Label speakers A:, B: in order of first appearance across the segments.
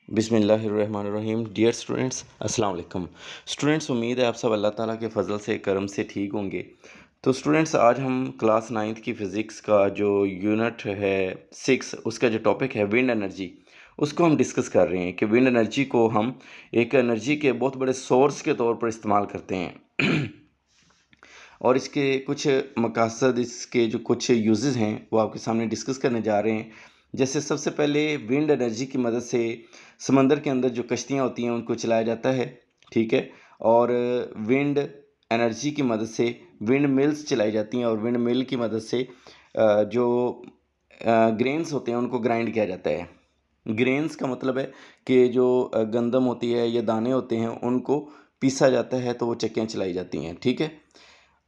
A: बिस्मिल्लाहिर्रहमानिर्रहीम। Dear students, अस्सलाम वालेकुम। स्टूडेंट्स, उम्मीद है आप सब अल्लाह ताला के फ़ज़ल से करम से ठीक होंगे। तो स्टूडेंट्स, आज हम क्लास 9th की फ़िज़िक्स का जो यूनिट है 6, उसका जो टॉपिक है विंड एनर्जी, उसको हम डिस्कस कर रहे हैं कि विंड एनर्जी को हम एक एनर्जी के बहुत बड़े सोर्स के तौर पर इस्तेमाल करते हैं। और इसके कुछ मकासद, इसके जो कुछ यूज़ेस हैं वो आपके सामने डिस्कस करने जा रहे हैं। जैसे सबसे पहले विंड एनर्जी की मदद से समंदर के अंदर जो कश्तियाँ होती हैं उनको चलाया जाता है, ठीक है। और विंड एनर्जी की मदद से विंड मिल्स चलाई जाती हैं और विंड मिल की मदद से जो ग्रेन्स होते हैं उनको ग्राइंड किया जाता है। ग्रेन्स का मतलब है कि जो गंदम होती है या दाने होते हैं उनको पीसा जाता है तो वो चक्कियाँ चलाई जाती हैं, ठीक है।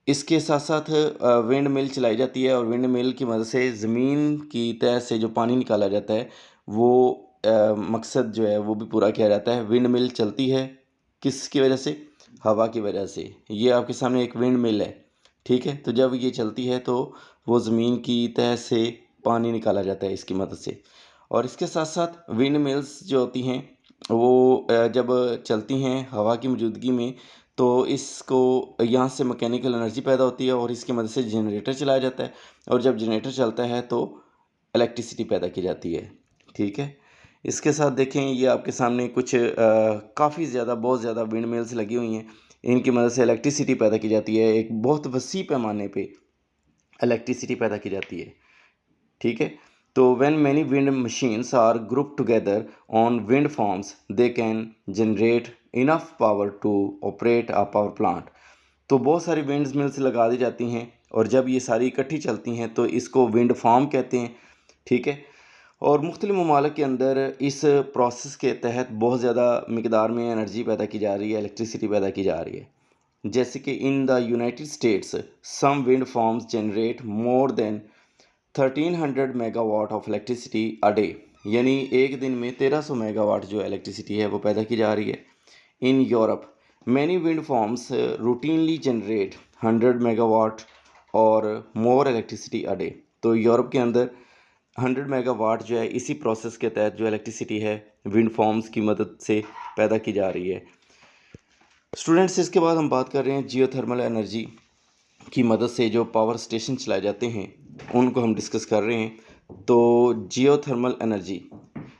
A: इसके साथ-साथ विंड मिल चलाई जाती है और विंड मिल की मदद से ज़मीन की तह से जो पानी निकाला जाता है, वो मकसद जो है वो भी पूरा किया जाता है। विंड मिल चलती है किसकी वजह से? हवा की वजह से। ये आपके सामने एक विंड मिल है, ठीक है? तो जब ये चलती है तो वो ज़मीन की तह से पानी निकाला जाता है इसकी मदद से। और इसके साथ-साथ विंड मिल्स जो होती हैं वो जब चलती हैं हवा की मौजूदगी में, तो इसको यहाँ से मैकेनिकल एनर्जी पैदा होती है और इसकी मदद से जनरेटर चलाया जाता है। और जब जनरेटर चलता है तो इलेक्ट्रिसिटी पैदा की जाती है, ठीक है। इसके साथ देखें, ये आपके सामने कुछ काफ़ी ज़्यादा, बहुत ज़्यादा विंड मिल्स लगी हुई हैं। इनकी मदद से इलेक्ट्रिसिटी पैदा की जाती है, एक बहुत वसी पैमाने पे इलेक्ट्रिसिटी पैदा की जाती है, ठीक है। तो when many wind machines are group together on wind farms, they can generate enough power to operate a power plant. तो बहुत सारी विंड मिल्स लगा दी जाती हैं और जब ये सारी इकट्ठी चलती हैं तो इसको विंड फार्म कहते हैं, ठीक है। और मुख्तलिफ ममालिक के अंदर इस प्रोसेस के तहत बहुत ज़्यादा मिकदार में एनर्जी पैदा की जा रही है, इलेक्ट्रिसिटी पैदा की जा रही है। जैसे कि in the United States some wind farms generate more than 1300 megawatt of electricity a day, यानी एक दिन में 1300 मेगावाट जो इलेक्ट्रिसिटी है वो पैदा की जा रही है। In Europe many wind farms routinely generate 100 megawatt और मोर इलेक्ट्रिसिटी अ डे। तो यूरोप के अंदर 100 मेगावाट जो है इसी प्रोसेस के तहत जो इलेक्ट्रिसिटी है विंड फार्म्स की मदद से पैदा की जा रही है। स्टूडेंट्स, इसके बाद हम बात कर रहे हैं जियोथर्मल एनर्जी की मदद से जो पावर स्टेशन चलाए जाते हैं उनको हम डिस्कस कर रहे हैं। तो जियोथर्मल एनर्जी,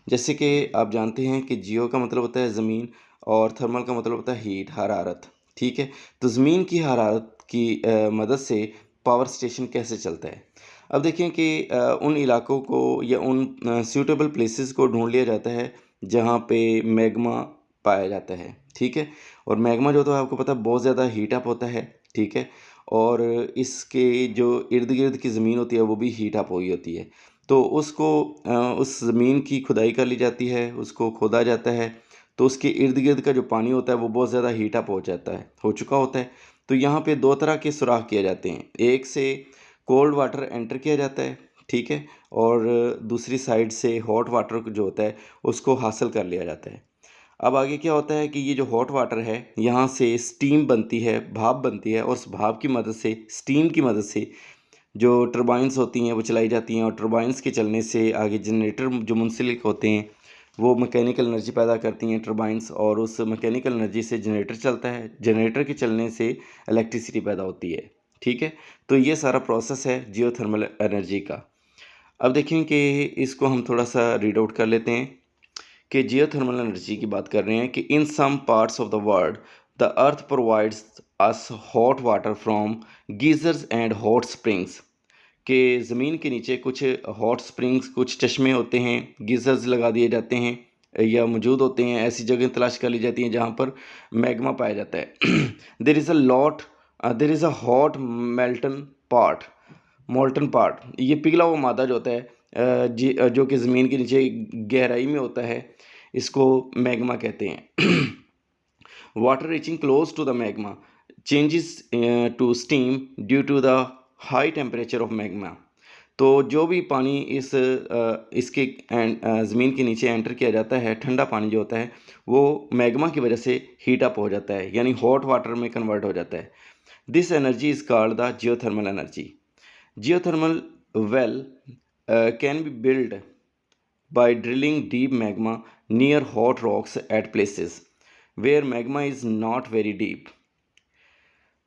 A: जैसे कि आप जानते हैं कि जियो का मतलब होता है ज़मीन और थर्मल का मतलब होता है हीट, हरारत, ठीक है। तो ज़मीन की हरारत की मदद से पावर स्टेशन कैसे चलता है? अब देखें कि उन इलाकों को या उन सूटेबल प्लेसेस को ढूंढ लिया जाता है जहाँ पे मैग्मा पाया जाता है, ठीक है। और मैग्मा जो तो आपको पता है बहुत ज़्यादा हीट अप होता है, ठीक है। और इसके जो इर्द गिर्द की ज़मीन होती है वो भी हीट अप हुई होती है। तो उसको उस ज़मीन की खुदाई कर ली जाती है, उसको खोदा जाता है, तो उसके इर्द गिर्द का जो पानी होता है वो बहुत ज़्यादा हीट अप हो जाता है, हो चुका होता है। तो यहाँ पे दो तरह के सुराख किए जाते हैं, एक से कोल्ड वाटर एंटर किया जाता है, ठीक है। और दूसरी साइड से हॉट वाटर जो होता है उसको हासिल कर लिया जाता है। अब आगे क्या होता है कि ये जो हॉट वाटर है यहाँ से स्टीम बनती है, भाप बनती है और उस भाप की मदद से, स्टीम की मदद से जो टरबाइन्स होती हैं वो चलाई जाती हैं और टरबाइन्स के चलने से आगे जनरेटर जो मुंसलिक होते हैं वो मैकेनिकल एनर्जी पैदा करती हैं टरबाइन्स, और उस मैकेनिकल एनर्जी से जनरेटर चलता है, जनरेटर के चलने से इलेक्ट्रिसिटी पैदा होती है, ठीक है। तो ये सारा प्रोसेस है जियोथर्मल एनर्जी का। अब देखें कि इसको हम थोड़ा सा रीड आउट कर लेते हैं कि जियोथर्मल एनर्जी की बात कर रहे हैं कि in some parts of the world the earth provides us hot water from geysers and hot springs. के ज़मीन के नीचे कुछ हॉट स्प्रिंग्स, कुछ चश्मे होते हैं, गीजर्स लगा दिए जाते हैं या मौजूद होते हैं। ऐसी जगह तलाश कर ली जाती हैं जहाँ पर मैग्मा पाया जाता है। There is a lot, there is a hot Merton part, molten part, ये पिघला हुआ मादा जो होता है जो कि ज़मीन के नीचे गहराई में होता है, इसको मैग्मा कहते हैं। Water reaching close to the magma changes to steam due to the high temperature of magma. तो जो भी पानी इसके ज़मीन के नीचे एंटर किया जाता है, ठंडा पानी जो होता है वो मैग्मा की वजह से हीट अप हो जाता है, यानी हॉट वाटर में कन्वर्ट हो जाता है। This energy is called the geothermal energy. Geothermal well can be built by drilling deep magma near hot rocks at places where magma is not very deep।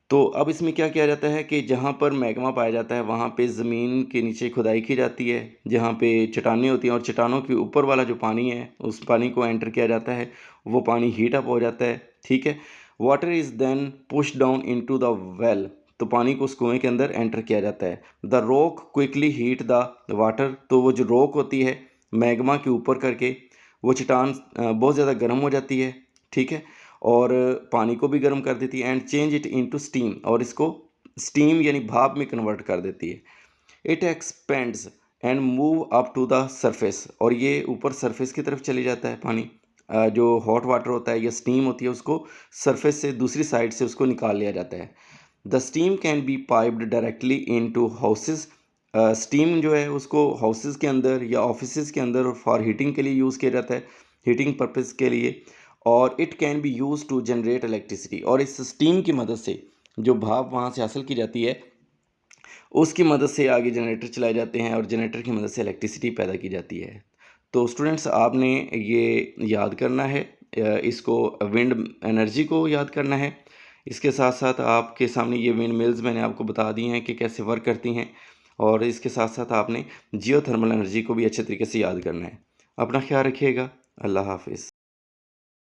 A: तो अब इसमें क्या किया जाता है कि जहाँ पर मैग्मा पाया जाता है वहाँ पे ज़मीन के नीचे खुदाई की जाती है, जहाँ पे चट्टानें होती हैं और चट्टानों के ऊपर वाला जो पानी है उस पानी को एंटर किया जाता है, वो पानी हीट अप हो जाता है, ठीक है। Water is then push down into the well, तो पानी को उस कुएं के अंदर एंटर किया जाता है। The rock quickly heat the water, तो वो जो रॉक होती है मैग्मा के ऊपर करके वो चट्टान बहुत ज़्यादा गर्म हो जाती है, ठीक है, और पानी को भी गर्म कर देती है। And change it into steam, और इसको स्टीम यानी भाप में कन्वर्ट कर देती है। It expands and move up to the surface, और ये ऊपर सरफेस की तरफ चले जाता है पानी। जो हॉट वाटर होता है या स्टीम होती है उसको सरफेस से दूसरी साइड से उसको निकाल लिया जाता है। The steam can be piped directly into houses, steam जो है उसको हाउसेस के अंदर या ऑफिसेज के अंदर फॉर हीटिंग के लिए यूज़ किया जाता है, हीटिंग पर्पज़ के लिए। और it can be use to generate electricity, और इस स्टीम की मदद से जो भाप वहाँ से हासिल की जाती है उसकी मदद से आगे जनरेटर चलाए जाते हैं और जनरेटर की मदद से इलेक्ट्रिसिटी पैदा की जाती है। तो स्टूडेंट्स आपने ये याद करना है, इसको विंड एनर्जी को याद करना है। इसके साथ साथ आपके सामने ये विंड मिल्स मैंने आपको बता दी हैं कि कैसे वर्क करती हैं, और इसके साथ साथ आपने जियो थर्मल एनर्जी को भी अच्छे तरीके से याद करना है। अपना ख्याल रखिएगा। अल्लाह हाफिज़।